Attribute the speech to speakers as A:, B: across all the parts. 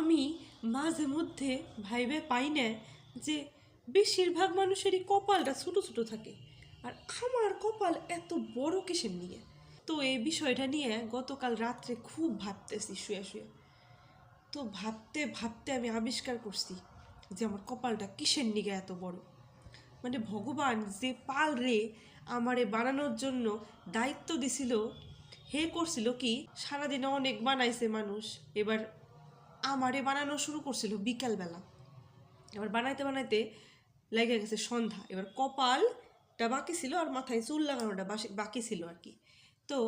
A: আমি মাঝে মধ্যে ভাইবে পাই না যে বেশিরভাগ মানুষেরই কপালটা ছোটো ছোটো থাকে, আর আমার কপাল এত বড় কিসের নিয়ে। তো এই বিষয়টা নিয়ে গতকাল রাত্রে খুব ভাবতেছি শুয়ে শুয়ে। তো ভাবতে ভাবতে আমি আবিষ্কার করছি যে আমার কপালটা কিসের নিগে এত বড়। মানে ভগবান যে পাল রে আমারে বানানোর জন্য দায়িত্ব দিছিল, হে করছিল কি সারাদিনে অনেক বানাইছে মানুষ, এবার আমারে বানানো শুরু করছিল বিকালবেলা। এবার বানাইতে বানাইতে লেগে গেছে সন্ধ্যা, এবার কপালটা বাকি ছিল আর মাথায় চুল লাগানোটা বাকি ছিল আর কি। তো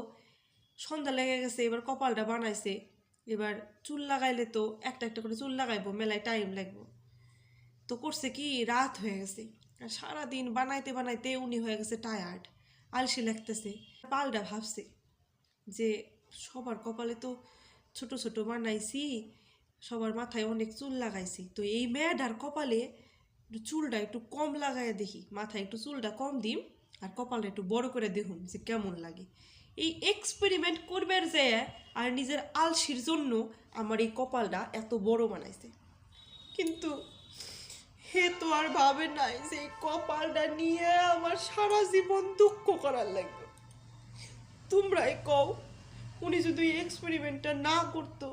A: সন্ধ্যা লেগে গেছে, এবার কপালটা বানাইছে, এবার চুল লাগাইলে তো একটা একটা করে চুল লাগাইবো, মেলায় টাইম লাগবো। তো করছে কি রাত হয়ে গেছে, আর সারাদিন বানাইতে বানাইতে উনি হয়ে গেছে টায়ার্ড, আলসি লাগতেছে। পালটা ভাবছে যে সবার কপালে তো ছোট ছোট বানাইছি, সবার মাথায় অনেক চুল লাগাইছি, তো এই মেয়েটার কপালে চুলটা একটু কম লাগাই দেখি, মাথায় একটু চুলটা কম দিম আর কপালটা একটু বড় করে দেখুন যে কেমন লাগে। এই এক্সপেরিমেন্ট করবার যায় আর নিজের আলসির জন্য আমার এই কপালটা এত বড় বানাইছে। কিন্তু হে তো আর ভাবে নাই যে এই কপালটা নিয়ে আমার সারা জীবন দুঃখ করার লাগবে। তোমরাই কও, উনি যদি এই এক্সপেরিমেন্টটা না করতো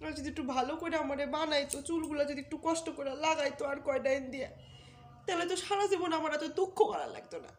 A: আর যদি একটু ভালো করে আমারে বানাইতো, চুলগুলো যদি একটু কষ্ট করে লাগাইতো আর কয়টা এন দিয়ে, তাহলে তো সারা জীবন আমার এত দুঃখ করার লাগতো না।